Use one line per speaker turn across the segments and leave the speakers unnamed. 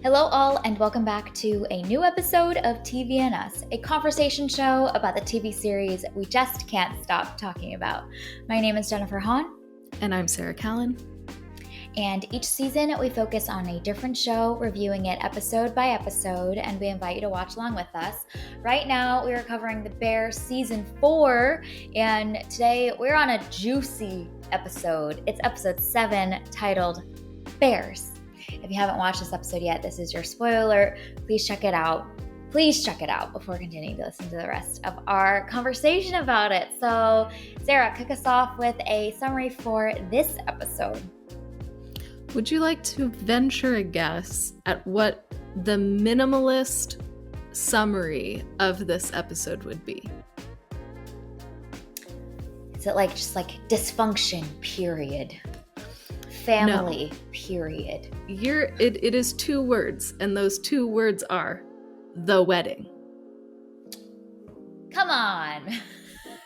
Hello, all, and welcome back to a new episode of TV and Us, a conversation show about the TV series we just can't stop talking about. My name is Jennifer Hahn.
And I'm Sarah Callan.
And each season we focus on a different show, reviewing it episode by episode, and we invite you to watch along with us. Right now we are covering The Bear Season 4, and today we're on a juicy episode. It's episode 7, titled Bears. If you haven't watched this episode yet, this is your spoiler. Please check it out. Please check it out before continuing to listen to the rest of our conversation about it. So, Sarah, kick us off with a summary for this episode.
Would you like to venture a guess at what the minimalist summary of this episode would be?
Is it just dysfunction, period? Family, no. Period.
It is 2 words, and those 2 words are the wedding.
Come on.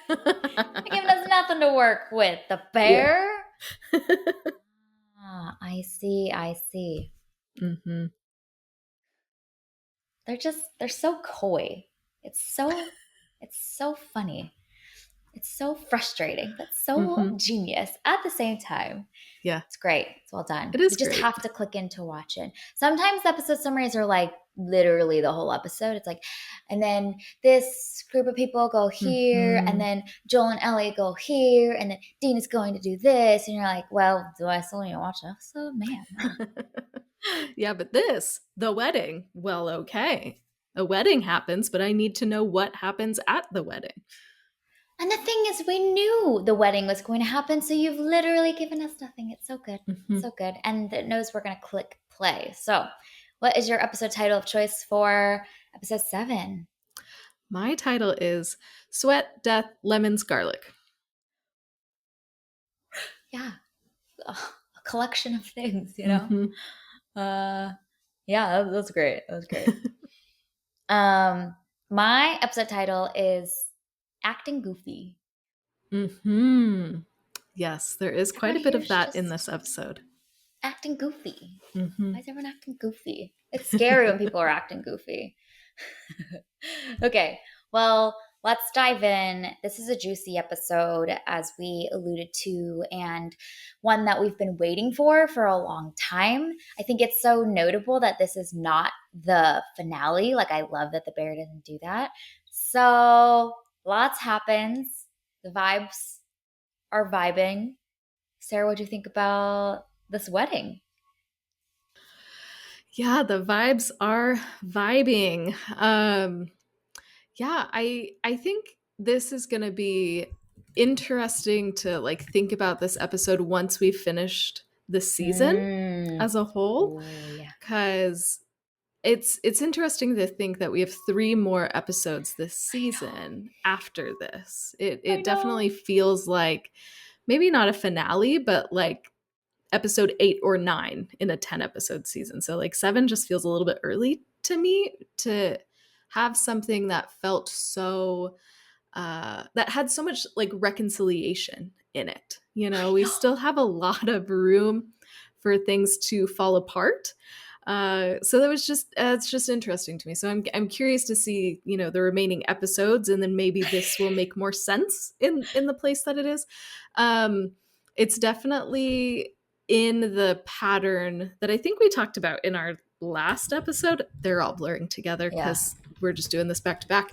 You're giving us nothing to work with. The bear? Yeah. I see.
Mm-hmm.
They're so coy. It's so funny. It's so frustrating, but so genius at the same time.
Yeah.
It's great. It's well done.
It is
You just have to click in to watch it. Sometimes the episode summaries are literally the whole episode. It's and then this group of people go here, and then Joel and Ellie go here, and then Dean is going to do this. And you're like, well, do I still need to watch the episode? Man.
Yeah, but the wedding, well, okay. A wedding happens, but I need to know what happens at the wedding.
And the thing is, we knew the wedding was going to happen, so you've literally given us nothing. It's so good. So good. And it knows we're going to click play. So what is your episode title of choice for episode 7?
My title is Sweat, Death, Lemons, Garlic.
Yeah. A collection of things, you know? Yeah, that was great. That was great. My episode title is Acting Goofy.
Yes, there is quite a bit of that in this episode.
Acting goofy. Why is everyone acting goofy? It's scary when people are acting goofy. Okay, well, let's dive in. This is a juicy episode, as we alluded to, and one that we've been waiting for a long time. I think it's so notable that this is not the finale. I love that the bear doesn't do that. So lots happens. The vibes are vibing. Sarah, what do you think about this wedding?
Yeah, the vibes are vibing. Yeah, I think this is going to be interesting to think about this episode once we've finished the season as a whole. Because it's interesting to think that we have 3 more episodes this season after this. It definitely feels like maybe not a finale, but episode 8 or 9 in a 10 episode season. So 7 just feels a little bit early to me to have something that felt so that had so much reconciliation in it. We still have a lot of room for things to fall apart. So that was it's just interesting to me. So I'm curious to see, the remaining episodes, and then maybe this will make more sense in the place that it is. It's definitely in the pattern that I think we talked about in our last episode. They're all blurring together because we're just doing this back to back.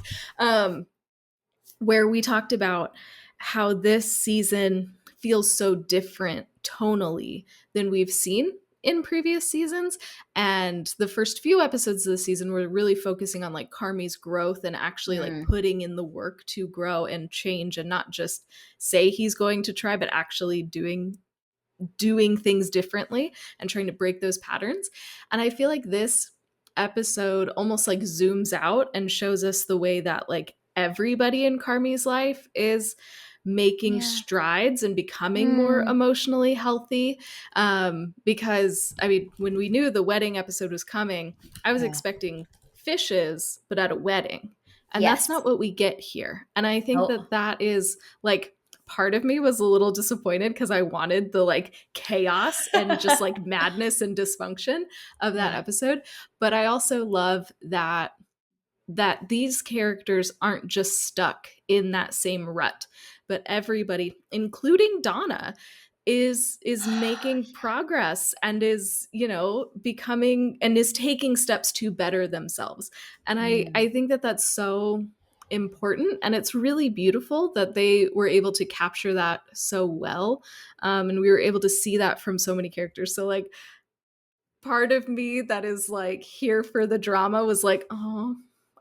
Where we talked about how this season feels so different tonally than we've seen in previous seasons. And the first few episodes of the season were really focusing on Carmi's growth and actually putting in the work to grow and change, and not just say he's going to try, but actually doing things differently and trying to break those patterns. And I feel like this episode almost zooms out and shows us the way that everybody in Carmi's life is making strides and becoming more emotionally healthy. Because when we knew the wedding episode was coming, I was expecting fishes, but at a wedding. And that's not what we get here. And I think that is part of me was a little disappointed because I wanted the like chaos and just like madness and dysfunction of that episode. But I also love that these characters aren't just stuck in that same rut, but everybody, including Donna, is making progress and is, you know, becoming and is taking steps to better themselves. And I think that that's so important, and it's really beautiful that they were able to capture that so well, and we were able to see that from so many characters. So like part of me that is like here for the drama was like, oh,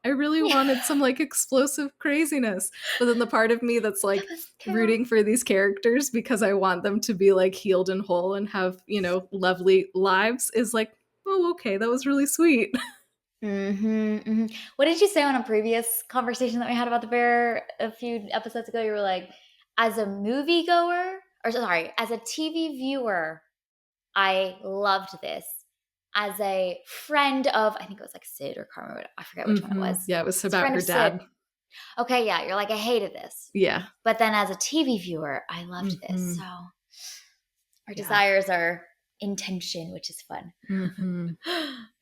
I really wanted some like explosive craziness. But then the part of me that's like rooting for these characters because I want them to be like healed and whole and have, you know, lovely lives is like, oh, okay, that was really sweet.
What did you say on a previous conversation that we had about the bear a few episodes ago? You were like, as a moviegoer, or sorry, as a TV viewer, I loved this. As a friend of, I think it was like Sid or Karma, I forget which one it was.
Yeah, it was
As a
about
friend
her
of
dad.
Sid. Okay, yeah, you're like, I hated this.
Yeah.
But then as a TV viewer, I loved this. So our desires are in tension, which is fun.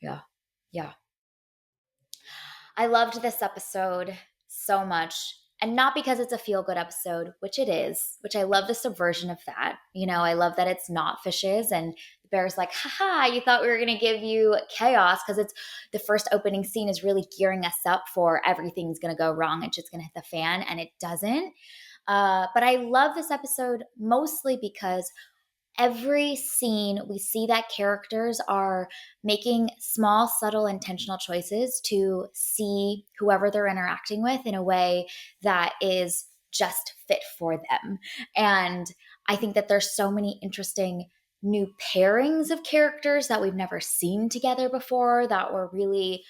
Yeah. Yeah. I loved this episode so much. And not because it's a feel good episode, which it is, which I love the subversion of that. You know, I love that it's not fishes and the bear's like, haha, you thought we were going to give you chaos because it's the first opening scene is really gearing us up for everything's going to go wrong and shit's going to hit the fan, and it doesn't. But I love this episode mostly because every scene we see that characters are making small, subtle, intentional choices to see whoever they're interacting with in a way that is just fit for them. And I think that there's so many interesting new pairings of characters that we've never seen together before that were really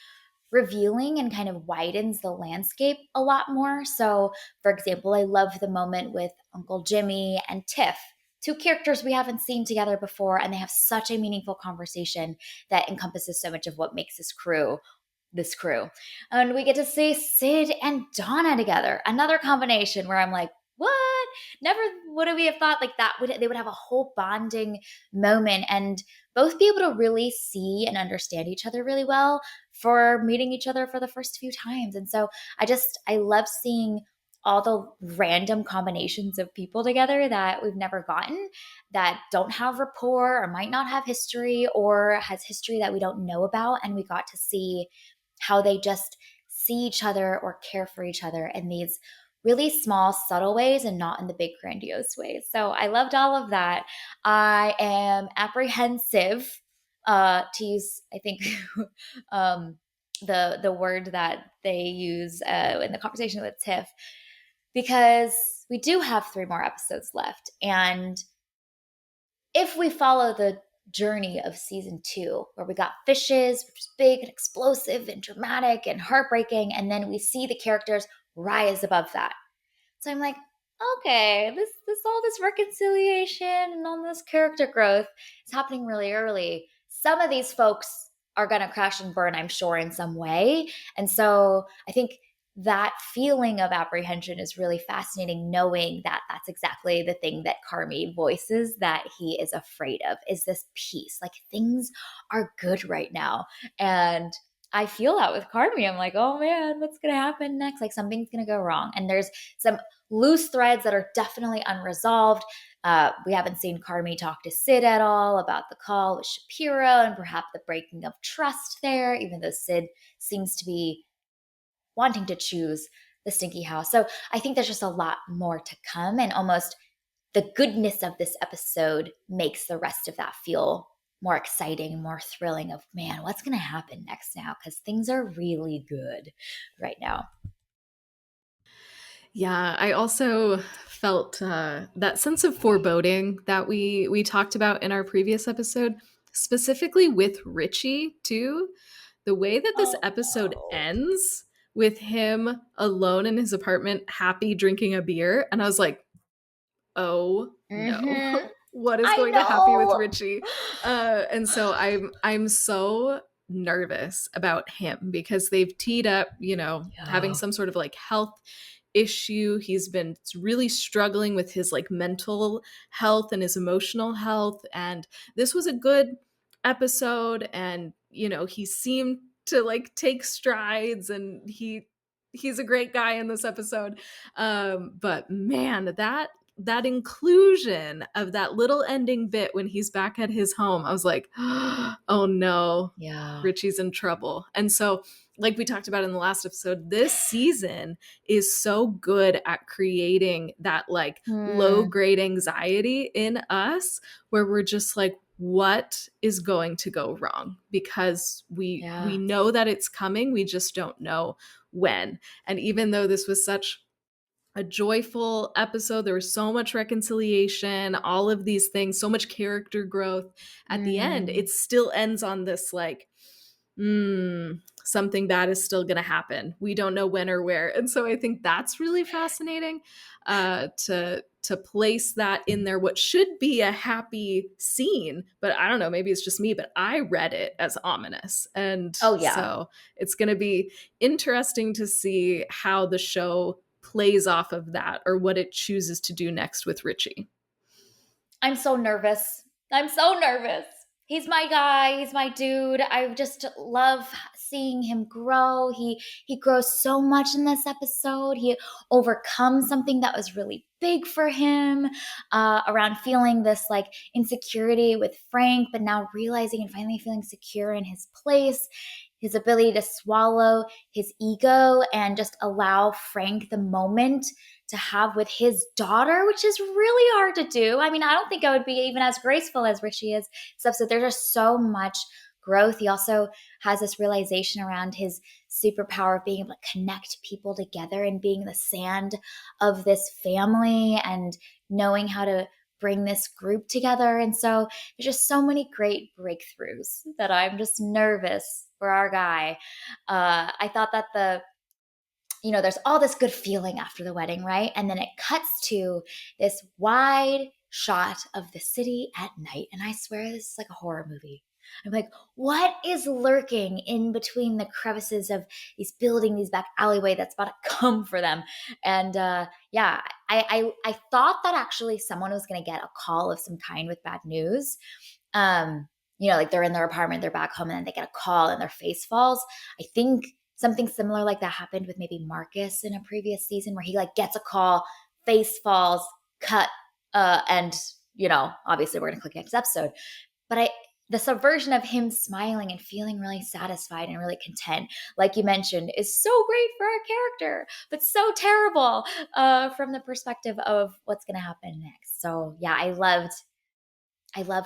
revealing and kind of widens the landscape a lot more. So, for example, I love the moment with Uncle Jimmy and Tiff, two characters we haven't seen together before, and they have such a meaningful conversation that encompasses so much of what makes this crew. And we get to see Sid and Donna together. Another combination where I'm like, what? Never would we have thought like that they would have a whole bonding moment and both be able to really see and understand each other really well for meeting each other for the first few times. And so I love seeing all the random combinations of people together that we've never gotten, that don't have rapport or might not have history or has history that we don't know about. And we got to see how they just see each other or care for each other in these really small, subtle ways and not in the big, grandiose ways. So I loved all of that. I am apprehensive, to use, I think, the word that they use in the conversation with Tiff, because we do have 3 more episodes left. And if we follow the journey of season 2, where we got fishes, which is big and explosive and dramatic and heartbreaking, and then we see the characters rise above that. So I'm like, okay, all this reconciliation and all this character growth is happening really early. Some of these folks are going to crash and burn, I'm sure, in some way. And so I think that feeling of apprehension is really fascinating, knowing that that's exactly the thing that Carmi voices that he is afraid of, is this peace. Like, things are good right now. And I feel that with Carmi. I'm like, oh man, what's going to happen next? Like, something's going to go wrong. And there's some loose threads that are definitely unresolved. We haven't seen Carmi talk to Sid at all about the call with Shapiro and perhaps the breaking of trust there, even though Sid seems to be wanting to choose the stinky house. So I think there's just a lot more to come, and almost the goodness of this episode makes the rest of that feel more exciting, more thrilling of, man, what's going to happen next now? Because things are really good right now.
Yeah, I also felt that sense of foreboding that we talked about in our previous episode, specifically with Richie too. The way that this episode ends with him alone in his apartment, happy drinking a beer, and I was like, oh no, what is going to happen with Richie? And so I'm so nervous about him because they've teed up, you know, having some sort of like health issue. He's been really struggling with his like mental health and his emotional health. And this was a good episode. And, he seemed to like take strides, and he's a great guy in this episode. But man, that inclusion of that little ending bit when he's back at his home, I was like, oh no,
Yeah.
Richie's in trouble. And so, like we talked about in the last episode, this season is so good at creating that like low grade anxiety in us, where we're just like, what is going to go wrong? Because we know that it's coming, we just don't know when. And even though this was such a joyful episode, there was so much reconciliation, all of these things, so much character growth, at the end it still ends on this like, something bad is still going to happen. We don't know when or where. And so I think that's really fascinating, to place that in there, what should be a happy scene. But I don't know, maybe it's just me, but I read it as ominous. And so it's going to be interesting to see how the show plays off of that, or what it chooses to do next with Richie.
I'm so nervous. He's my guy. He's my dude. I just love seeing him grow. He grows so much in this episode. He overcomes something that was really big for him, around feeling this like insecurity with Frank, but now realizing and finally feeling secure in his place. His ability to swallow his ego and just allow Frank the moment to have with his daughter, which is really hard to do. I mean, I don't think I would be even as graceful as Richie is. So there's just so much growth. He also has this realization around his superpower of being able to connect people together and being the sand of this family and knowing how to bring this group together. And so there's just so many great breakthroughs that I'm just nervous for our guy. I thought that there's all this good feeling after the wedding, right? And then it cuts to this wide shot of the city at night. And I swear this is like a horror movie. I'm like, what is lurking in between the crevices of these buildings, these back alleyway that's about to come for them? And I thought that actually someone was going to get a call of some kind with bad news. Like they're in their apartment, they're back home, and then they get a call and their face falls. I think something similar like that happened with maybe Marcus in a previous season, where he like gets a call, face falls, cut, and obviously we're gonna click next episode. But the subversion of him smiling and feeling really satisfied and really content, like you mentioned, is so great for our character, but so terrible from the perspective of what's gonna happen next. So yeah, I loved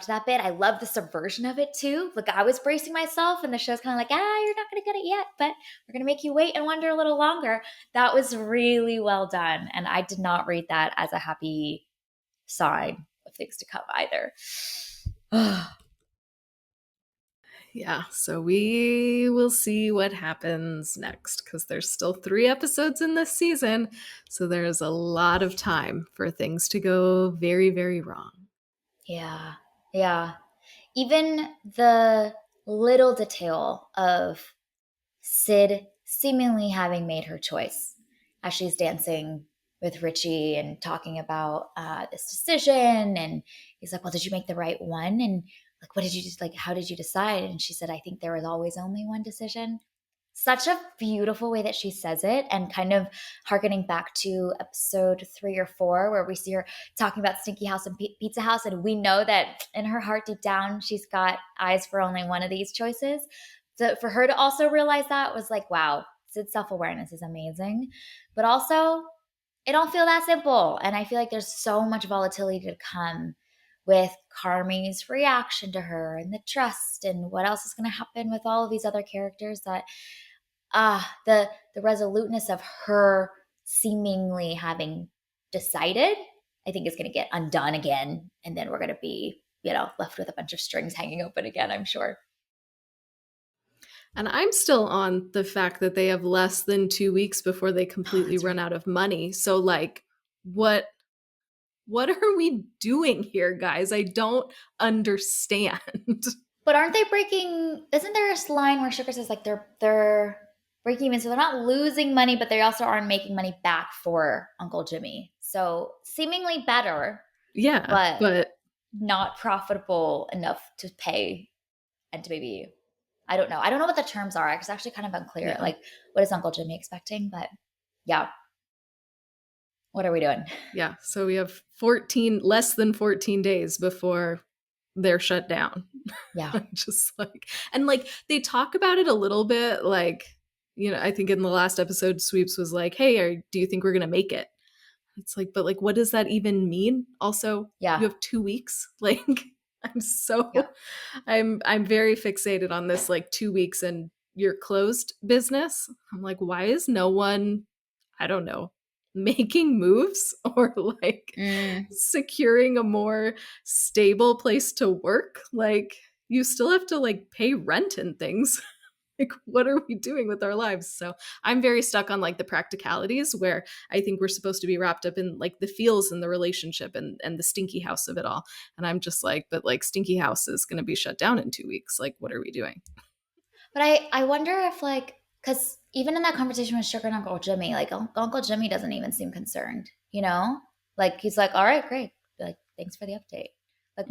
that bit. I loved the subversion of it too. Like I was bracing myself, and the show's kind of like, you're not going to get it yet, but we're going to make you wait and wonder a little longer. That was really well done. And I did not read that as a happy sign of things to come either.
Yeah, so we will see what happens next, because there's still 3 episodes in this season. So there's a lot of time for things to go very, very wrong.
Yeah. Yeah. Even the little detail of Sid seemingly having made her choice as she's dancing with Richie and talking about this decision. And he's like, well, did you make the right one? And like, what did you like? How did you decide? And she said, I think there was always only one decision. Such a beautiful way that she says it, and kind of harkening back to episode 3 or 4, where we see her talking about Stinky House and Pizza House. And we know that in her heart, deep down, she's got eyes for only one of these choices. So for her to also realize that was like, wow, Sid's self-awareness is amazing. But also, it don't feel that simple. And I feel like there's so much volatility to come with Carmi's reaction to her and the trust and what else is going to happen with all of these other characters, that the resoluteness of her seemingly having decided, I think, is going to get undone again. And then we're going to be, left with a bunch of strings hanging open again, I'm sure.
And I'm still on the fact that they have less than 2 weeks before they completely run out of money. So like, what are we doing here, guys? I don't understand.
But aren't they breaking? Isn't there a line where Sugar says like they're breaking even. So they're not losing money, but they also aren't making money back for Uncle Jimmy. So seemingly better, but not profitable enough to pay and to maybe, I don't know. I don't know what the terms are. It's actually kind of unclear.
Yeah.
Like, what is Uncle Jimmy expecting? But yeah. What are we doing?
Yeah. So we have less than 14 days before they're shut down.
Yeah.
Just like, and like they talk about it a little bit, like, you know, I think in the last episode, Sweeps was like, hey, do you think we're going to make it? It's like, but like, what does that even mean? Also,
Yeah.
you have 2 weeks. Like, I'm very fixated on this, like 2 weeks and you're closed business. I'm like, why is no one, I don't know, making moves or like securing a more stable place to work? Like, you still have to like pay rent and things. Like, what are we doing with our lives? So I'm very stuck on like the practicalities, where I think we're supposed to be wrapped up in like the feels and the relationship and the stinky house of it all. And I'm just like, but like stinky house is going to be shut down in 2 weeks. Like, what are we doing?
But I wonder if like, because even in that conversation with Sugar and Uncle Jimmy, like Uncle Jimmy doesn't even seem concerned, you know? Like he's like, all right, great. Like, thanks for the update. Like,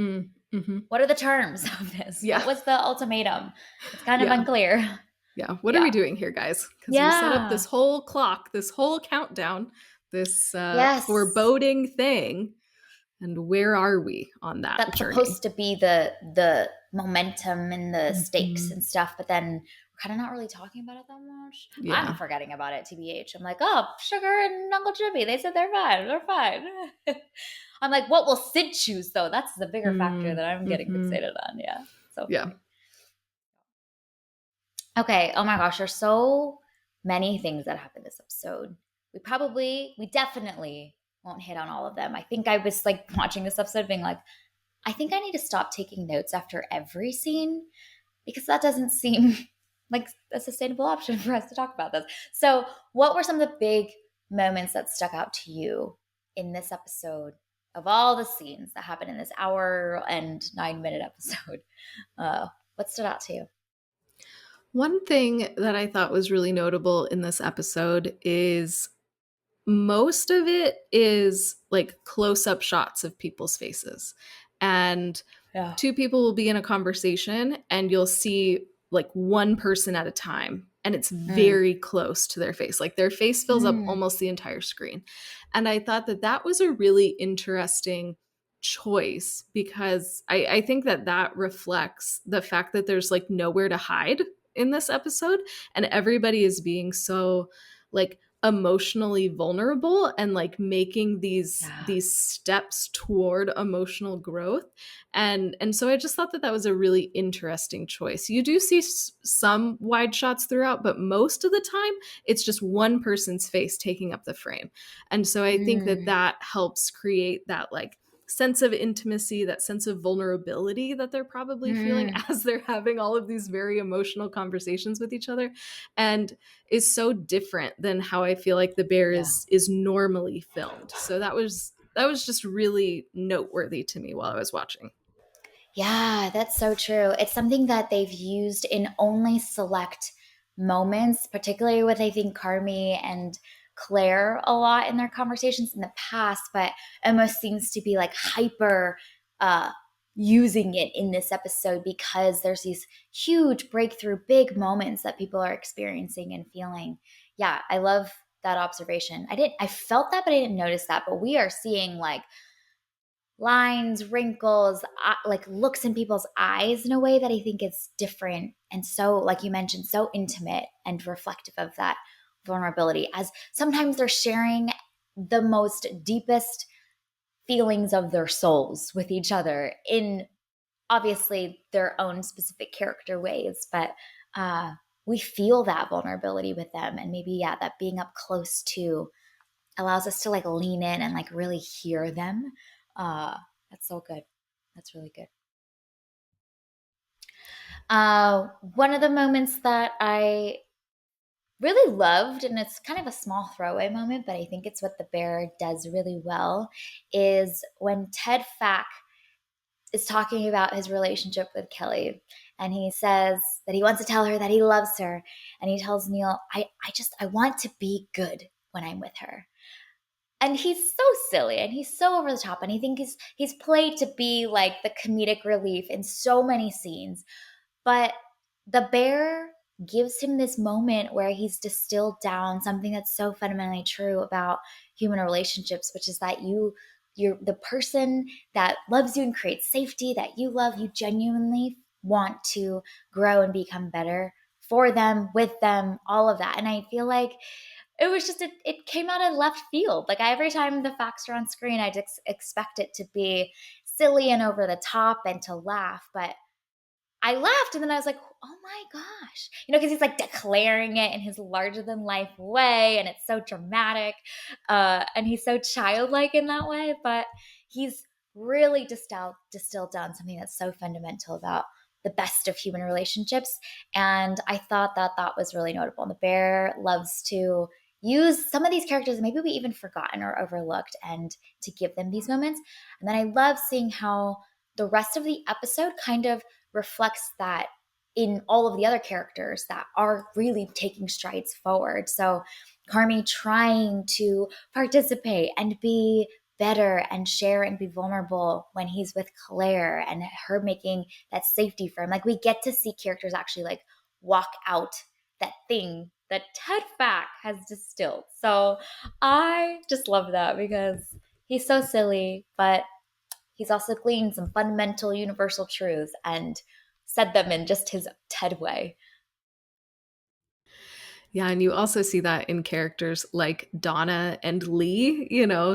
what are the terms of this?
Yeah.
What was the ultimatum? It's kind of unclear.
Yeah. What are we doing here, guys? Because we set up this whole clock, this whole countdown, this foreboding thing. And where are we on that
That's
journey?
supposed to be the momentum and the stakes and stuff, but then we're kind of not really talking about it that much. Yeah. I'm forgetting about it, TBH. I'm like, oh, Sugar and Uncle Jimmy, they said they're fine. They're fine. I'm like, what will Sid choose, though? That's the bigger factor that I'm getting fixated on. Yeah. So funny. Okay. Oh my gosh, there's so many things that happen this episode. We definitely won't hit on all of them. I think I was like watching this episode being like, I think I need to stop taking notes after every scene, because that doesn't seem like a sustainable option for us to talk about this. So what were some of the big moments that stuck out to you in this episode of all the scenes that happened in this hour and 9-minute episode? What stood out to you?
One thing that I thought was really notable in this episode is most of it is like close-up shots of people's faces. And two people will be in a conversation and you'll see like one person at a time, and it's very close to their face. Like their face fills up almost the entire screen. And I thought that that was a really interesting choice, because I think that that reflects the fact that there's like nowhere to hide in this episode, and everybody is being so like emotionally vulnerable and like making these steps toward emotional growth. And so I just thought that that was a really interesting choice. You do see some wide shots throughout, but most of the time it's just one person's face taking up the frame. And so I think that that helps create that like sense of intimacy, that sense of vulnerability that they're probably feeling as they're having all of these very emotional conversations with each other, and is so different than how I feel like The Bear is normally filmed. So that was just really noteworthy to me while I was watching.
Yeah, that's so true. It's something that they've used in only select moments, particularly with, I think, Carmi and Claire a lot in their conversations in the past, but almost seems to be like hyper using it in this episode, because there's these huge breakthrough, big moments that people are experiencing and feeling. Yeah, I love that observation. I felt that, but I didn't notice that. But we are seeing like lines, wrinkles, like looks in people's eyes in a way that I think is different. And so, like you mentioned, so intimate and reflective of that vulnerability, as sometimes they're sharing the most deepest feelings of their souls with each other in obviously their own specific character ways. But we feel that vulnerability with them. And maybe, that being up close to allows us to like lean in and like really hear them. That's so good. That's really good. One of the moments that I really loved, and it's kind of a small throwaway moment, but I think it's what The Bear does really well, is when Ted Fack is talking about his relationship with Kelly. and he says that he wants to tell her that he loves her. And he tells Neil, I want to be good when I'm with her. And he's so silly and he's so over the top, and I think he's played to be like the comedic relief in so many scenes. But the bear gives him this moment where he's distilled down something that's so fundamentally true about human relationships, which is that you're the person that loves you and creates safety that you love, you genuinely want to grow and become better for them, with them, all of that. And I feel like it was just it came out of left field. Like every time the facts are on screen, I'd expect it to be silly and over the top and to laugh, but I laughed, and then I was like, oh my gosh. Because he's like declaring it in his larger than life way, and it's so dramatic. And he's so childlike in that way, but he's really distilled down something that's so fundamental about the best of human relationships. And I thought that was really notable. And the bear loves to use some of these characters maybe we even forgotten or overlooked, and to give them these moments. And then I love seeing how the rest of the episode kind of reflects that in all of the other characters that are really taking strides forward. So Carmi trying to participate and be better and share and be vulnerable when he's with Claire, and her making that safety for him. Like we get to see characters actually like walk out that thing that Ted Fack has distilled. So I just love that because he's so silly, but he's also gleaned some fundamental universal truths and said them in just his Ted way.
Yeah, and you also see that in characters like Donna and Lee,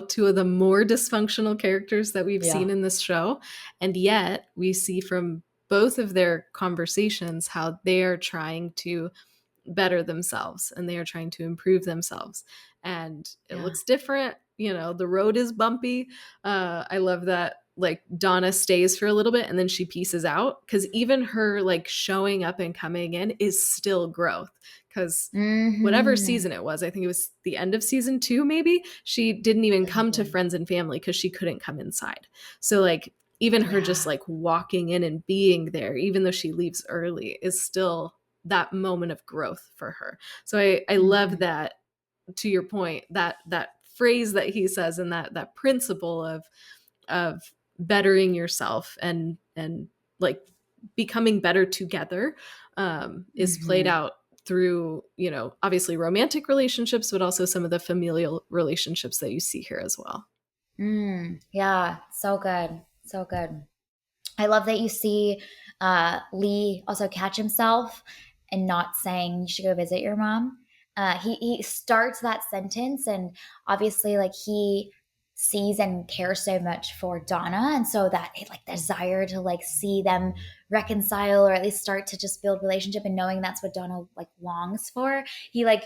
two of the more dysfunctional characters that we've seen in this show. And yet we see from both of their conversations how they are trying to better themselves and they are trying to improve themselves. And it looks different. The road is bumpy. I love that like Donna stays for a little bit and then she pieces out, because even her like showing up and coming in is still growth. Because whatever season it was, I think it was the end of season 2, maybe, she didn't even come to friends and family because she couldn't come inside. So like even her just like walking in and being there, even though she leaves early, is still that moment of growth for her. So I love that, to your point, that phrase that he says, and that principle of bettering yourself and like becoming better together is played out through, obviously romantic relationships, but also some of the familial relationships that you see here as well.
Yeah, so good. So good. I love that you see Lee also catch himself and not saying you should go visit your mom. He starts that sentence, and obviously like he sees and cares so much for Donna, and so that like desire to like see them reconcile, or at least start to just build relationship, and knowing that's what Donna like longs for. He like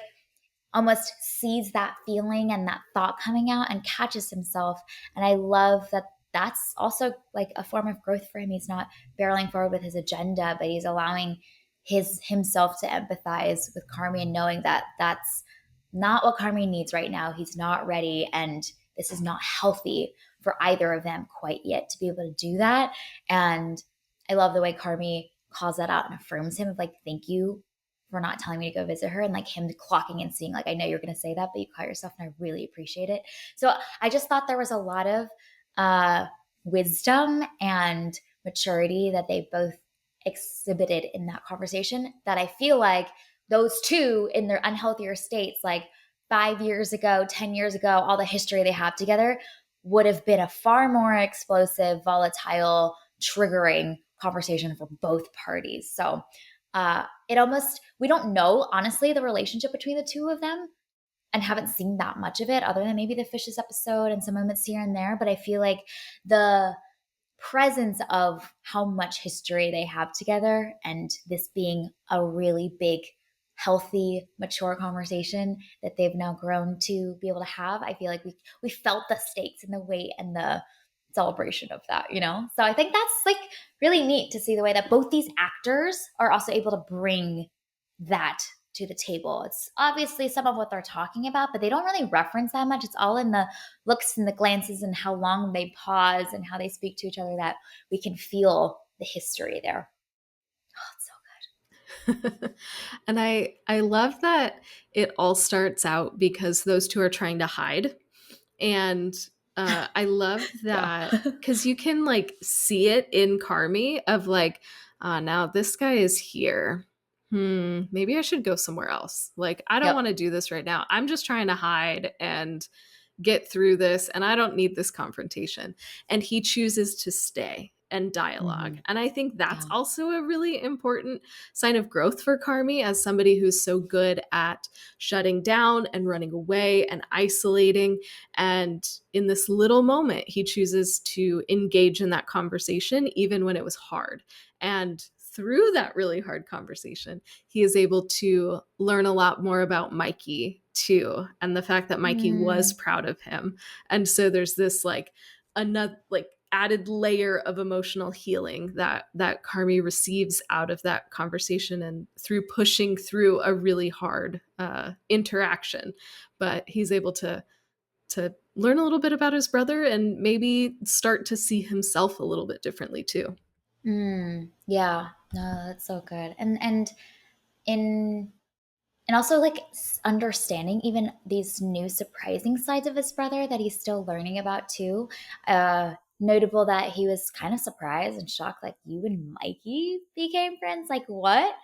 almost sees that feeling and that thought coming out and catches himself. And I love that that's also like a form of growth for him. He's not barreling forward with his agenda, but he's allowing himself to empathize with Carmi and knowing that that's not what Carmi needs right now. He's not ready, and this is not healthy for either of them quite yet to be able to do that. And I love the way Carmi calls that out and affirms him of like, thank you for not telling me to go visit her, and like him clocking and seeing like, I know you're going to say that, but you caught yourself, and I really appreciate it. So I just thought there was a lot of wisdom and maturity that they both exhibited in that conversation, that I feel like those two in their unhealthier states, like 5 years ago, 10 years ago, all the history they have together, would have been a far more explosive, volatile, triggering conversation for both parties. So it almost, we don't know honestly the relationship between the two of them, and haven't seen that much of it other than maybe the fishes episode and some moments here and there. But I feel like the presence of how much history they have together, and this being a really big, healthy, mature conversation that they've now grown to be able to have, I feel like we felt the stakes and the weight and the celebration of that. So I think that's like really neat to see the way that both these actors are also able to bring that to the table. It's obviously some of what they're talking about, but they don't really reference that much. It's all in the looks and the glances and how long they pause and how they speak to each other, that we can feel the history there.
And I love that it all starts out because those two are trying to hide. And I love
Yeah.
that because you can like see it in Carmi of like, now this guy is here. Maybe I should go somewhere else. Like, I don't
Yep.
want to do this right now. I'm just trying to hide and get through this, and I don't need this confrontation. And he chooses to stay and dialogue.
Mhm.
And I think that's
Yeah.
also a really important sign of growth for Carmi as somebody who's so good at shutting down and running away and isolating. And in this little moment, he chooses to engage in that conversation, even when it was hard. And through that really hard conversation, he is able to learn a lot more about Mikey too, and the fact that Mikey was
Mm.
proud of him. And so there's this like another like added layer of emotional healing that Carmi receives out of that conversation and through pushing through a really hard interaction. But he's able to learn a little bit about his brother and maybe start to see himself a little bit differently too.
Yeah. No, that's so good. And in and also like understanding even these new surprising sides of his brother that he's still learning about too. Notable that he was kind of surprised and shocked, like you and Mikey became friends. Like what?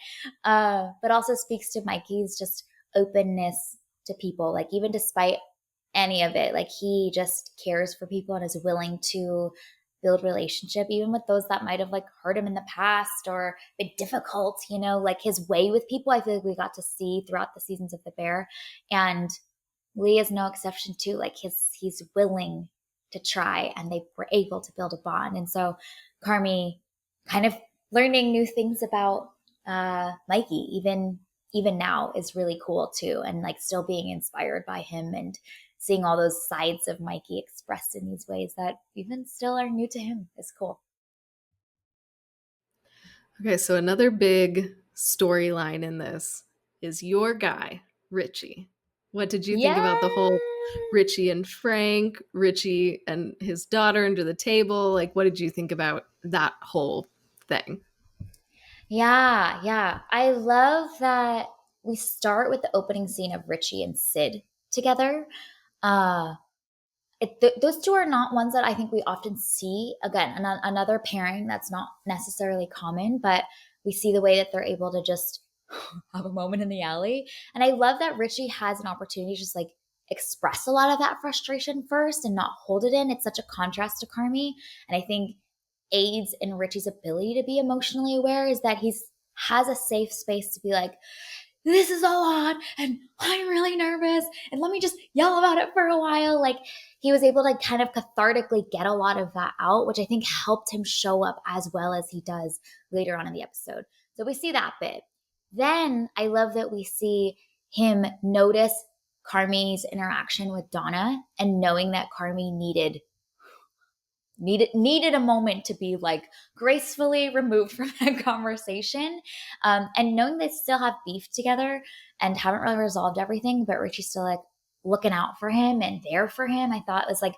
But also speaks to Mikey's just openness to people. Like even despite any of it, like he just cares for people and is willing to build relationship even with those that might have like hurt him in the past or been difficult, like his way with people. I feel like we got to see throughout the seasons of The Bear, and Lee is no exception too. Like he's willing to try, and they were able to build a bond. And so Carmi kind of learning new things about Mikey even now is really cool too, and like still being inspired by him and seeing all those sides of Mikey expressed in these ways that even still are new to him is cool.
Okay, so another big storyline in this is your guy, Richie. What did you think about the
Yeah.
whole Richie and Frank, Richie and his daughter under the table? Like, what did you think about that whole thing?
Yeah. I love that we start with the opening scene of Richie and Sid together. Uh, those two are not ones that I think we often see. Again, another pairing that's not necessarily common, but we see the way that they're able to just have a moment in the alley. And I love that Richie has an opportunity to just like express a lot of that frustration first and not hold it in. It's such a contrast to Carmi. And I think aids in Richie's ability to be emotionally aware is that he's has a safe space to be like, this is a lot and I'm really nervous and let me just yell about it for a while. Like he was able to kind of cathartically get a lot of that out, which I think helped him show up as well as he does later on in the episode. So we see that bit. Then I love that we see him notice Carmi's interaction with Donna and knowing that Carmi needed a moment to be like gracefully removed from that conversation, and knowing they still have beef together and haven't really resolved everything, but Richie's still like looking out for him and there for him, I thought was like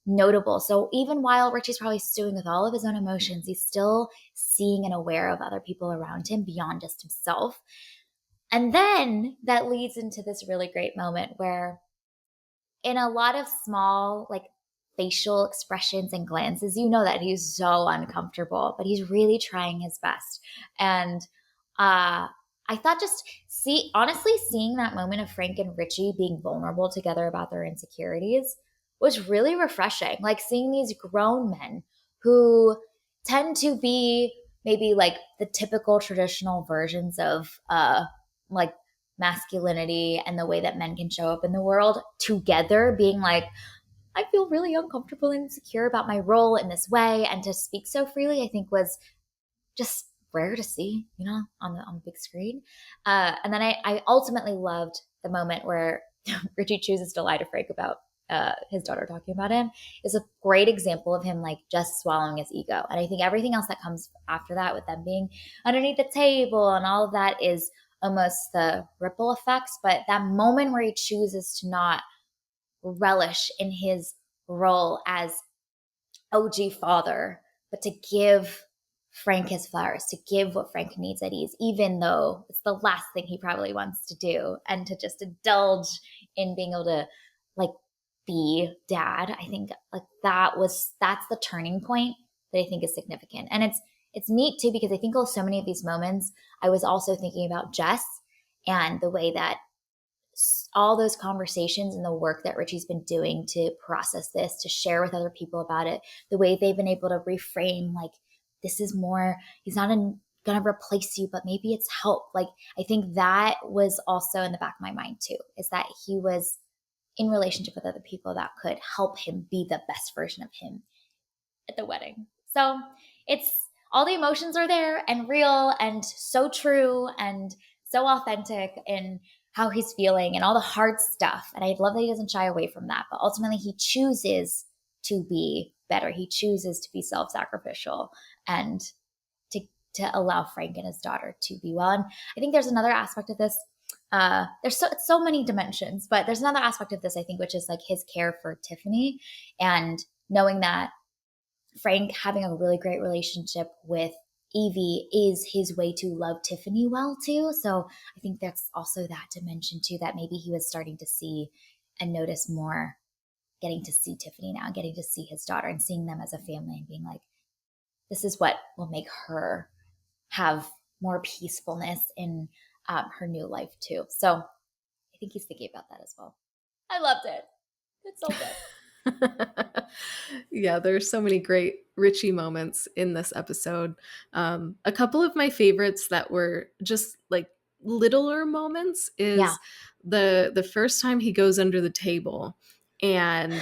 notable. So even while Richie's probably stewing with all of his own emotions, he's still seeing and aware of other people around him beyond just himself. And then that leads into this really great moment where in a lot of small, like facial expressions and glances, you know that he's so uncomfortable, but he's really trying his best. And I thought just honestly, seeing that moment of Frank and Richie being vulnerable together about their insecurities was really refreshing. Like seeing these grown men who tend to be maybe like the typical traditional versions of like masculinity and the way that men can show up in the world together being like, I feel really uncomfortable and insecure about my role in this way, and to speak so freely I think was just rare to see, on the big screen. And then I ultimately loved the moment where Richie chooses to lie to Frank about his daughter talking about him. Is a great example of him like just swallowing his ego. And I think everything else that comes after that, with them being underneath the table and all of that, is almost the ripple effects. But that moment where he chooses to not relish in his role as OG father, but to give Frank his flowers, to give what Frank needs at ease, even though it's the last thing he probably wants to do, and to just indulge in being able to like be dad. I think like that's the turning point that I think is significant. And it's neat too, because I think so many of these moments, I was also thinking about Jess and the way that all those conversations and the work that Richie's been doing to process this, to share with other people about it, the way they've been able to reframe, like, this is more, he's not going to replace you, but maybe it's help. Like, I think that was also in the back of my mind too, is that he was in relationship with other people that could help him be the best version of him at the wedding. So it's all the emotions are there and real and so true and so authentic in how he's feeling and all the hard stuff. And I love that he doesn't shy away from that, but ultimately he chooses to be better. He chooses to be self-sacrificial and to allow Frank and his daughter to be well. And I think there's another aspect of this. There's so many dimensions, but there's another aspect of this, I think, which is like his care for Tiffany and knowing that Frank having a really great relationship with Evie is his way to love Tiffany well too. So I think that's also that dimension too, that maybe he was starting to see and notice more, getting to see Tiffany now, getting to see his daughter and seeing them as a family and being like, this is what will make her have more peacefulness in her new life too. So I think he's thinking about that as well. I loved it. It's so good.
Yeah, there's so many great Richie moments in this episode. A couple of my favorites that were just like littler moments is the first time he goes under the table and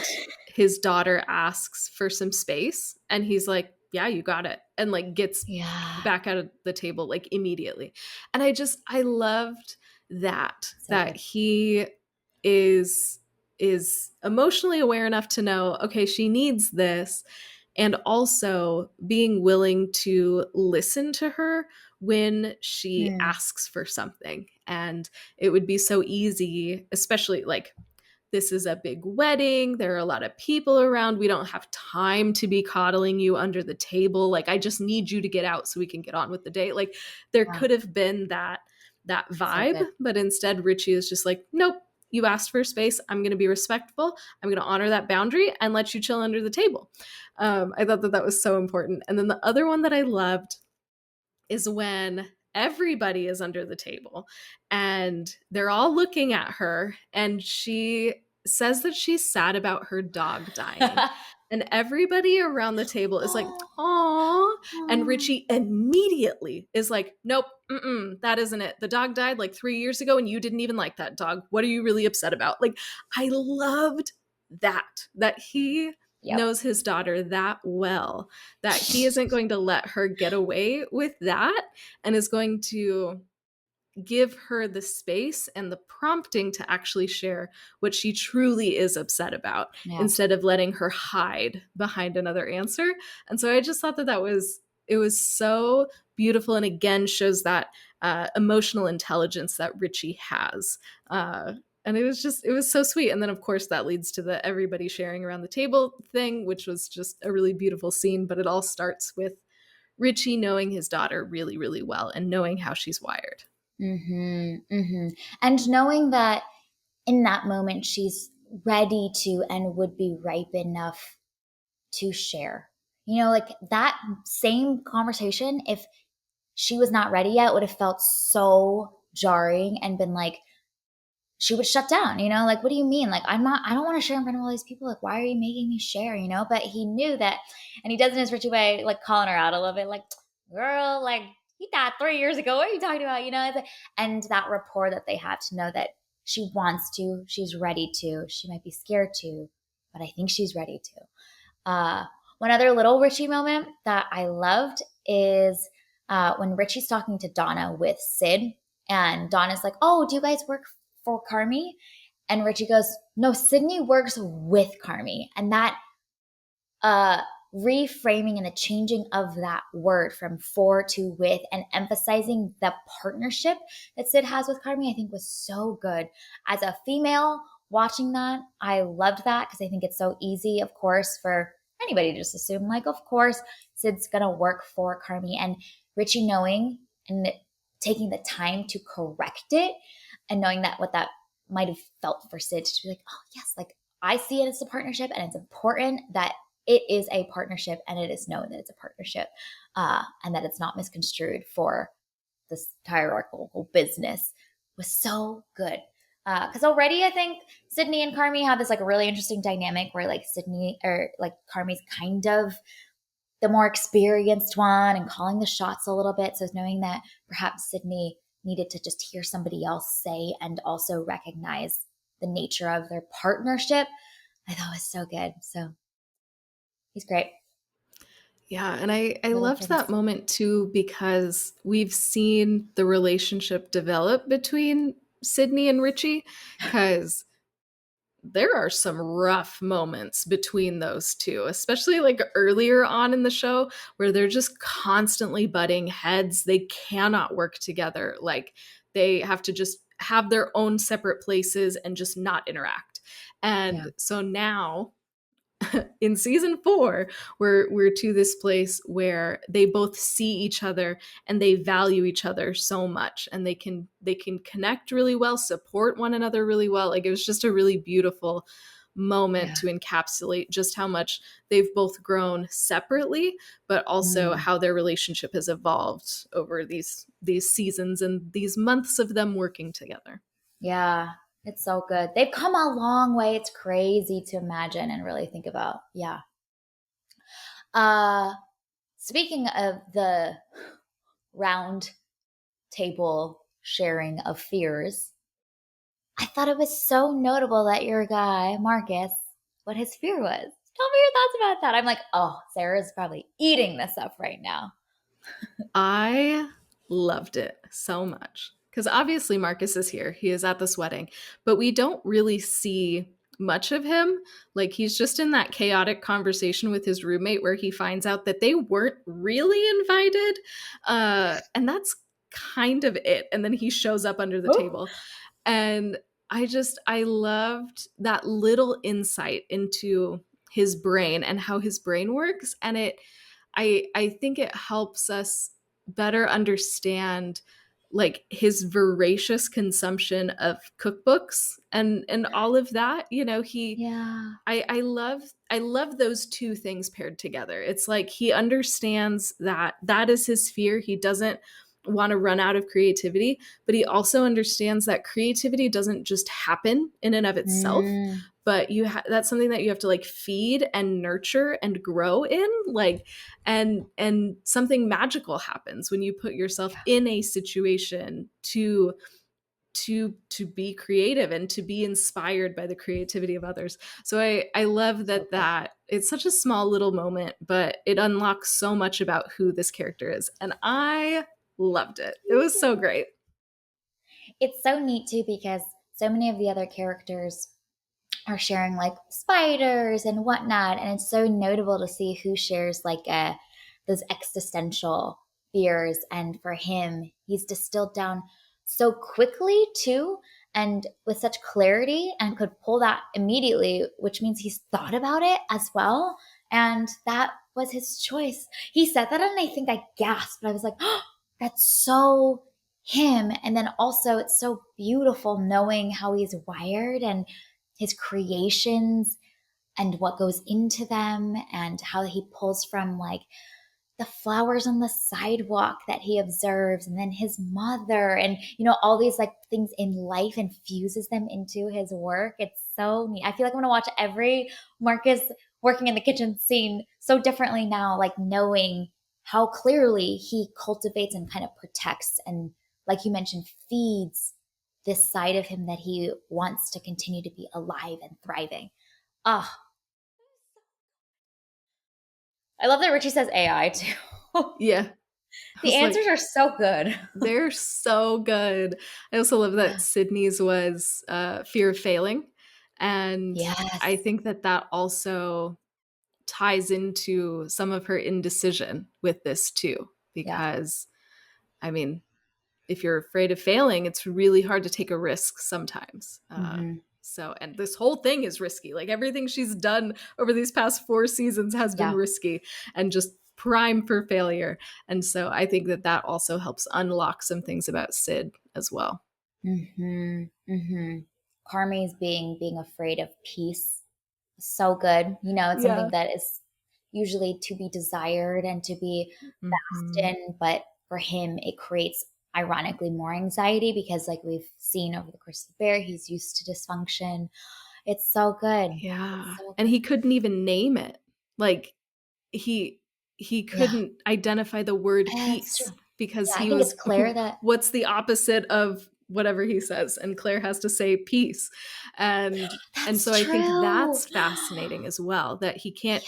his daughter asks for some space and he's like, yeah, you got it, and like gets back out of the table like immediately. And I loved that good. He is emotionally aware enough to know, okay, she needs this, and also being willing to listen to her when she asks for something. And it would be so easy, especially like, this is a big wedding. There are a lot of people around. We don't have time to be coddling you under the table. Like, I just need you to get out so we can get on with the day. Like, there could have been that vibe, so but instead Richie is just like, nope, you asked for space. I'm going to be respectful. I'm going to honor that boundary and let you chill under the table. I thought that was so important. And then the other one that I loved is when everybody is under the table and they're all looking at her and she says that she's sad about her dog dying. And everybody around the table is like, "Aw." And Richie immediately is like, "Nope, that isn't it. The dog died like 3 years ago and you didn't even like that dog. What are you really upset about?" Like, I loved that he knows his daughter that well, that he isn't going to let her get away with that and is going to give her the space and the prompting to actually share what she truly is upset about instead of letting her hide behind another answer. And so I just thought it was so beautiful, and again shows that emotional intelligence that Richie has. And it was so sweet. And then of course that leads to the everybody sharing around the table thing, which was just a really beautiful scene. But it all starts with Richie knowing his daughter really, really well and knowing how she's wired.
And knowing that in that moment she's ready to and would be ripe enough to share. You know, like that same conversation, if she was not ready yet, would have felt so jarring and been like, she would shut down, you know, like, what do you mean? Like, I don't want to share in front of all these people. Like, why are you making me share, you know? But he knew that, and he does in his Richie way, like calling her out a little bit, like, girl, like, he died 3 years ago. What are you talking about? You know, and that rapport that they have to know that she wants to, she's ready to, she might be scared to, but I think she's ready to. One other little Richie moment that I loved is when Richie's talking to Donna with Sid, and Donna's like, oh, do you guys work for Carmi? And Richie goes, no, Sydney works with Carmi. And that reframing and the changing of that word from for to with and emphasizing the partnership that Sid has with Carmi, I think was so good. As a female watching that, I loved that because I think it's so easy, of course, for anybody just assume, like, of course, Sid's going to work for Carmi. And Richie knowing and taking the time to correct it and knowing that what that might have felt for Sid to be like, oh, yes, like, I see it as a partnership, and it's important that it is a partnership and it is known that it's a partnership, and that it's not misconstrued for this hierarchical business, was so good. Because already I think Sydney and Carmi have this like really interesting dynamic where like Sydney or like Carmi's kind of the more experienced one and calling the shots a little bit. So knowing that perhaps Sydney needed to just hear somebody else say and also recognize the nature of their partnership, I thought was so good. So he's great.
Yeah, and I
Really
loved that moment too because we've seen the relationship develop between Sydney and Richie, because there are some rough moments between those two, especially like earlier on in the show where they're just constantly butting heads. They cannot work together. Like they have to just have their own separate places and just not interact. And so now in season 4 we're to this place where they both see each other and they value each other so much, and they can connect really well, support one another really well. Like it was just a really beautiful moment to encapsulate just how much they've both grown separately, but also how their relationship has evolved over these seasons and these months of them working together.
Yeah, it's so good. They've come a long way. It's crazy to imagine and really think about. Yeah. Uh Speaking of the round table sharing of fears, I thought it was so notable that your guy, Marcus, what his fear was. Tell me your thoughts about that. I'm like, oh, Sarah's probably eating this up right now.
I loved it so much because obviously Marcus is here. He is at this wedding, but we don't really see much of him. Like he's just in that chaotic conversation with his roommate where he finds out that they weren't really invited. And that's kind of it. And then he shows up under the table. And I loved that little insight into his brain and how his brain works. And I think it helps us better understand like his voracious consumption of cookbooks and all of that. You know, I love those two things paired together. It's like he understands that that is his fear. He doesn't want to run out of creativity, but he also understands that creativity doesn't just happen in and of itself, but that's something that you have to like feed and nurture and grow in, like and something magical happens when you put yourself in a situation to be creative and to be inspired by the creativity of others. So I love that it's such a small little moment, but it unlocks so much about who this character is, and I loved it. It was so great.
It's so neat too because so many of the other characters are sharing like spiders and whatnot, and it's so notable to see who shares like those existential fears. And for him, he's distilled down so quickly too, and with such clarity, and could pull that immediately, which means he's thought about it as well. And that was his choice. He said that, and I think I gasped. I was like, oh, that's so him. And then also, it's so beautiful knowing how he's wired and his creations and what goes into them, and how he pulls from like the flowers on the sidewalk that he observes, and then his mother, and all these like things in life, and fuses them into his work. It's so neat. I feel like I'm gonna watch every Marcus working in the kitchen scene so differently now, like knowing how clearly he cultivates and kind of protects and, like you mentioned, feeds this side of him that he wants to continue to be alive and thriving. Ah, oh, I love that Richie says AI too.
Yeah.
The answers are so good.
They're so good. I also love that Sydney's was fear of failing. And I think that also ties into some of her indecision with this too. Because, I mean, if you're afraid of failing, it's really hard to take a risk sometimes. So, and this whole thing is risky. Like everything she's done over these past 4 seasons has been risky and just prime for failure. And so I think that that also helps unlock some things about Sid as well.
Carmi's being afraid of peace. So good. It's something that is usually to be desired and to be basked in, but for him it creates ironically more anxiety because like we've seen over the course of the bear, he's used to dysfunction. It's so good.
Yeah.
So good.
And he couldn't even name it. Like he couldn't identify the word peace because
I
he
think
was
it's Claire that
what's the opposite of whatever he says, and Claire has to say peace. And so I think that's fascinating as well, that he can't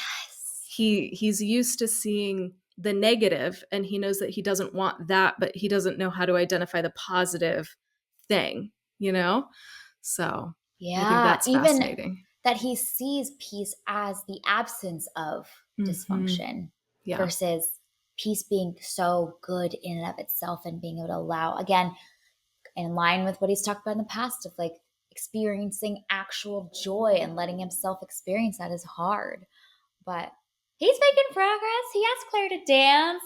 he's used to seeing the negative and he knows that he doesn't want that, but he doesn't know how to identify the positive thing, So I think that's
even
fascinating.
that he sees peace as the absence of dysfunction versus peace being so good in and of itself and being able to allow, again, in line with what he's talked about in the past of like experiencing actual joy and letting himself experience that is hard. But he's making progress. He asked Claire to dance,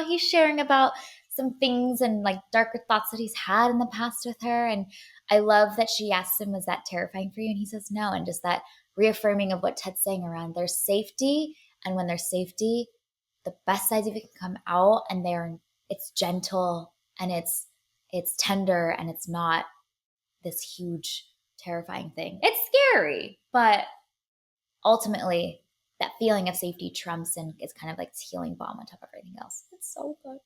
he's sharing about some things and like darker thoughts that he's had in the past with her. And I love that she asked him, was that terrifying for you? And he says no. And just that reaffirming of what Ted's saying around there's safety. And when there's safety, the best sides of it can come out and it's gentle and it's tender and it's not this huge terrifying thing. It's scary, but ultimately that feeling of safety trumps and is kind of like this healing balm on top of everything else. It's so good.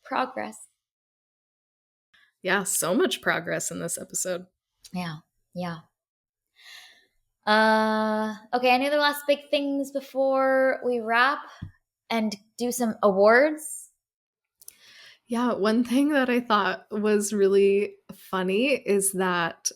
Progress.
Yeah, so much progress in this episode.
Yeah. Okay, any other last big things before we wrap and do some awards?
Yeah, one thing that I thought was really funny is that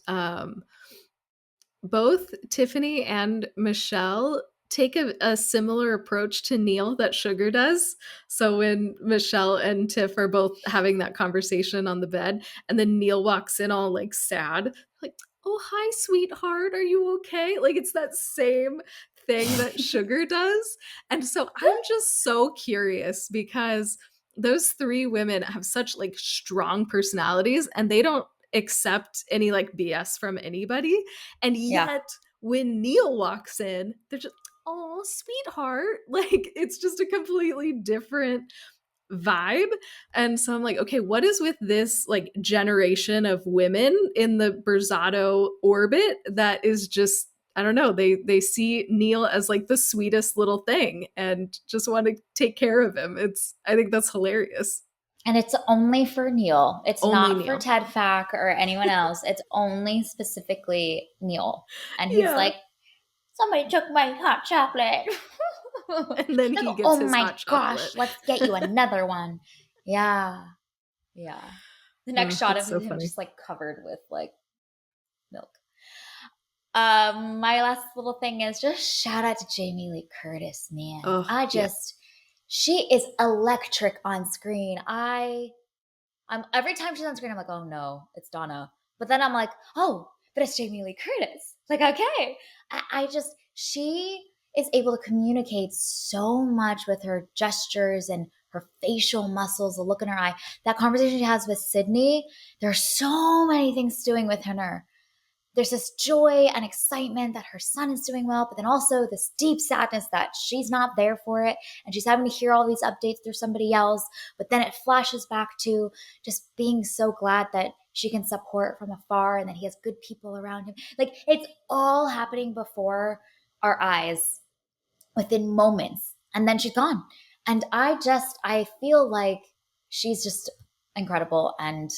both Tiffany and Michelle take a similar approach to Neil that Sugar does. So when Michelle and Tiff are both having that conversation on the bed, and then Neil walks in all like sad, like, oh, hi, sweetheart, are you okay? Like it's that same thing that Sugar does. And so I'm just so curious because those 3 women have such like strong personalities and they don't accept any like BS from anybody. And yet when Neil walks in, they're just, oh, sweetheart. Like it's just a completely different vibe. And so I'm like, okay, what is with this like generation of women in the Berzatto orbit that is just, I don't know, they see Neil as like the sweetest little thing and just want to take care of him. I think that's hilarious.
And it's only for Neil. It's
Only
not
Neil.
for Ted Fack or anyone else. It's only specifically Neil. And he's like, somebody took my hot chocolate.
And then he gets his hot chocolate.
Oh my gosh, let's get you another one. Yeah. The next shot of him funny. Just like covered with like milk. My last little thing is just shout out to Jamie Lee Curtis, man. She is electric on screen. I'm every time she's on screen, I'm like, oh no, it's Donna. But then I'm like, oh, but it's Jamie Lee Curtis. Like, okay. She is able to communicate so much with her gestures and her facial muscles, the look in her eye. That conversation she has with Sydney, there's so many things doing with her. There's this joy and excitement that her son is doing well, but then also this deep sadness that she's not there for it and she's having to hear all these updates through somebody else. But then it flashes back to just being so glad that she can support from afar and that he has good people around him. Like it's all happening before our eyes within moments, and then she's gone. And I feel like she's just incredible, and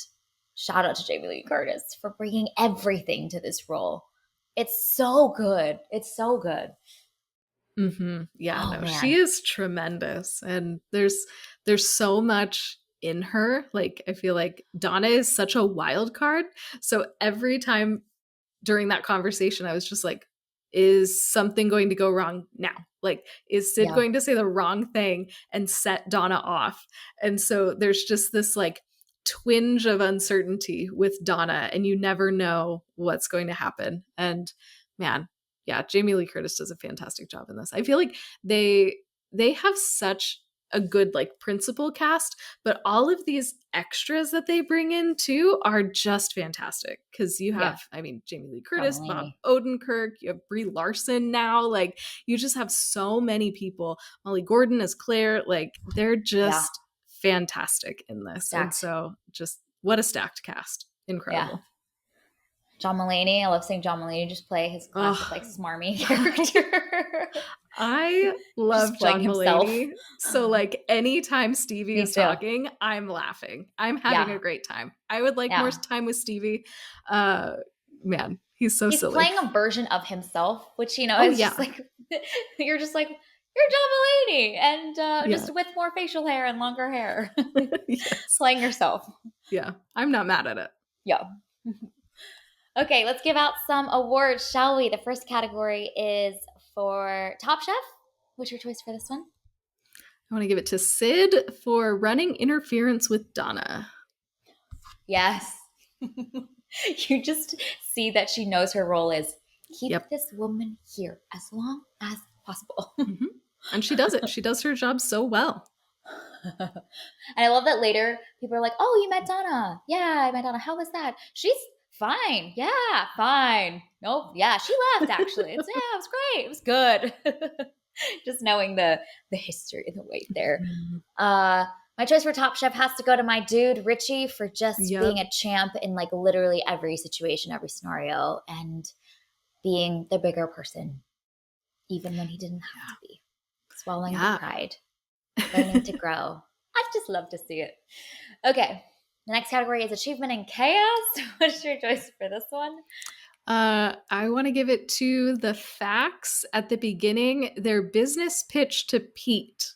shout out to Jamie Lee Curtis for bringing everything to this role. It's so good. It's so good.
Yeah, she is tremendous. And there's so much in her. Like, I feel like Donna is such a wild card. So every time during that conversation, I was just like, is something going to go wrong now? Like, is Sid going to say the wrong thing and set Donna off? And so there's just this like twinge of uncertainty with Donna, and you never know what's going to happen. And man, yeah, Jamie Lee Curtis does a fantastic job in this. I feel like they have such a good like principal cast, but all of these extras that they bring in too are just fantastic, because you have I mean Jamie Lee Curtis, Bob Odenkirk, you have Brie Larson now, like you just have so many people. Molly Gordon as Claire, like they're just fantastic in this. Stacked. And so just what a stacked cast. Incredible.
John Mulaney, I love seeing John Mulaney just play his classic like smarmy character.
I love John Mulaney. So like anytime Stevie is talking, I'm laughing. I'm having a great time. I would like more time with Stevie. Man, he's so silly.
He's playing a version of himself, which, you know, is just like, you're just like, you're John Mulaney, and just with more facial hair and longer hair. Playing yourself.
Yeah, I'm not mad at it.
Yeah. Okay, let's give out some awards, shall we? The first category is for Top Chef. What's your choice for this one?
I want to give it to Sid for running interference with Donna.
Yes. You just see that she knows her role is keep this woman here as long as possible.
Mm-hmm. And she does it. She does her job so well.
And I love that later people are like, oh, you met Donna. Yeah, I met Donna. How was that? She's fine. Yeah, fine. Nope. Yeah, she left actually. It was great. It was good. Just knowing the history and the weight there. My choice for Top Chef has to go to my dude, Richie, for just being a champ in like literally every situation, every scenario, and being the bigger person, even when he didn't have to be. Swallowing the pride, learning to grow. I just love to see it. Okay. The next category is Achievement in Chaos. What's your choice for this one?
I want to give it to the facts at the beginning, their business pitch to Pete.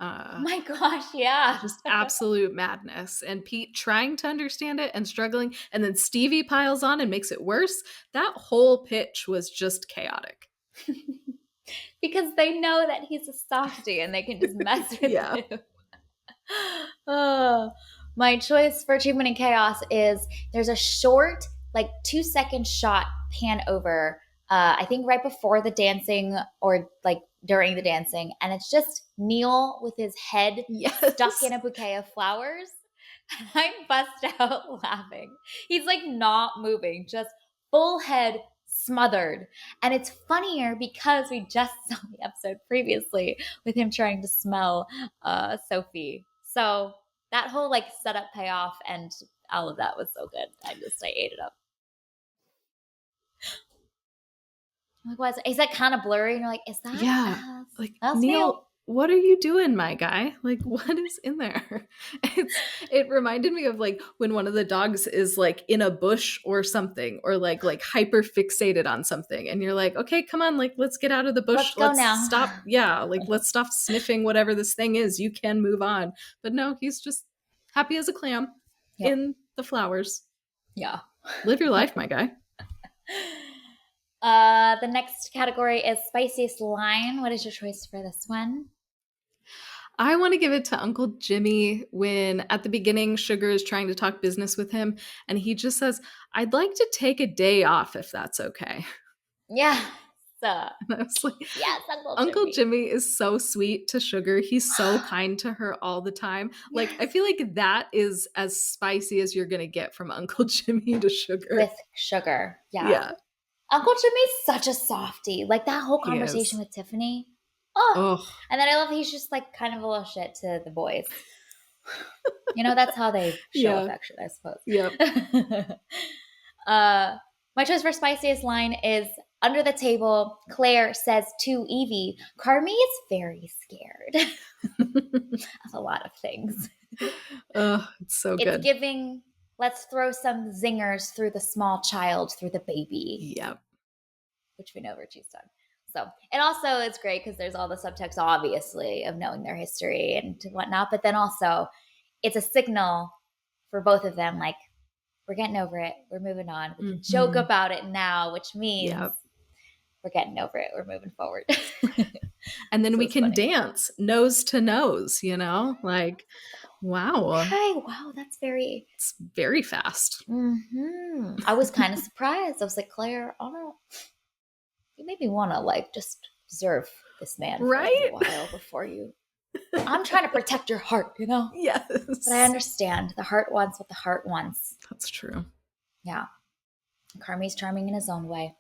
My gosh, yeah.
Just absolute madness. And Pete trying to understand it and struggling, and then Stevie piles on and makes it worse. That whole pitch was just chaotic.
Because they know that he's a softie and they can just mess with him. My choice for Achievement in Chaos is there's a short, like 2-second shot pan over, I think right before the dancing or like during the dancing. And it's just Neil with his head stuck in a bouquet of flowers. And I bust out laughing. He's like not moving, just full head smothered. And it's funnier because we just saw the episode previously with him trying to smell Sophie. So that whole like setup payoff and all of that was so good. I ate it up. Like, what is that kind of blurry? And you're like, is that?
Like Neil, what are you doing, my guy? Like, what is in there? It reminded me of like when one of the dogs is like in a bush or something, or like hyper fixated on something, and you're like, okay, come on, like let's get out of the bush.
Let's go now.
Stop. Yeah, like let's stop sniffing whatever this thing is. You can move on. But no, he's just happy as a clam in the flowers.
Yeah,
live your life, my guy.
The next category is Spiciest Line. What is your choice for this one?
I want to give it to Uncle Jimmy when at the beginning Sugar is trying to talk business with him and he just says, I'd like to take a day off if that's okay.
Yeah.
I was like,
yes,
Uncle Jimmy is so sweet to Sugar. He's so kind to her all the time. Like, I feel like that is as spicy as you're going to get from Uncle Jimmy to Sugar.
With Sugar. Yeah. Uncle Jimmy's such a softie. Like that whole conversation with Tiffany. Oh. And then I love he's just like kind of a little shit to the boys. You know, that's how they show affection, I suppose.
Yep.
My choice for Spiciest Line is under the table, Claire says to Evie, Carmi is very scared of a lot of things.
Oh, it's so good.
It's giving, let's throw some zingers through the small child, through the baby.
Yep.
Which we know Richie's done. So, and also it's great because there's all the subtext, obviously, of knowing their history and whatnot. But then also it's a signal for both of them, like, we're getting over it. We're moving on. We can joke about it now, which means we're getting over it. We're moving forward.
And then we can dance nose to nose, you know? Like, Wow.
Okay, wow, it's
very fast.
I was kind of surprised. I was like, Claire, you made me want to like just observe this man for a little while before you. I'm trying to protect your heart, you know?
Yes.
But I understand. The heart wants what the heart wants.
That's true.
Yeah. Carmi's charming in his own way.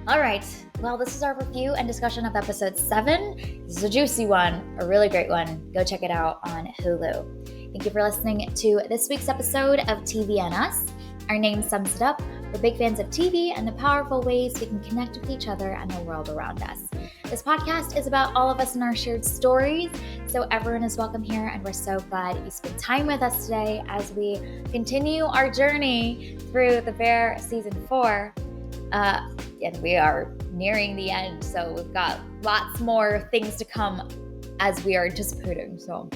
All right. Well, this is our review and discussion of episode 7. This is a juicy one, a really great one. Go check it out on Hulu. Thank you for listening to this week's episode of TV and Us. Our name sums it up. We're big fans of TV and the powerful ways we can connect with each other and the world around us. This podcast is about all of us and our shared stories, so everyone is welcome here, and we're so glad you spent time with us today as we continue our journey through The Bear Season 4. And we are nearing the end, so we've got lots more things to come as we are anticipating. So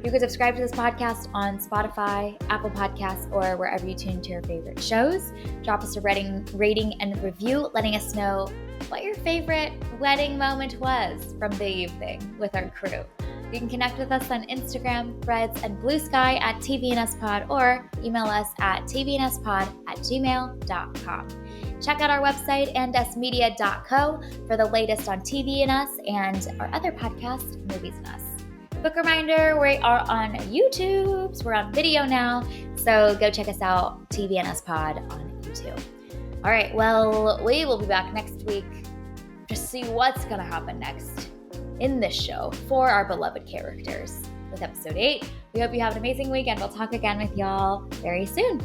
you can subscribe to this podcast on Spotify, Apple Podcasts, or wherever you tune to your favorite shows. Drop us a rating and review, letting us know what your favorite wedding moment was from the evening with our crew. You can connect with us on Instagram, Threads, and Blue Sky at tvnspod, or email us at tvnspod@gmail.com. Check out our website, andusmedia.co, for the latest on TV and Us and our other podcast, Movies and Us. Quick reminder, we are on YouTube, so we're on video now, so go check us out, TV and Us Pod on YouTube. All right, well, we will be back next week to see what's going to happen next in this show for our beloved characters with episode 8. We hope you have an amazing week, and we'll talk again with y'all very soon.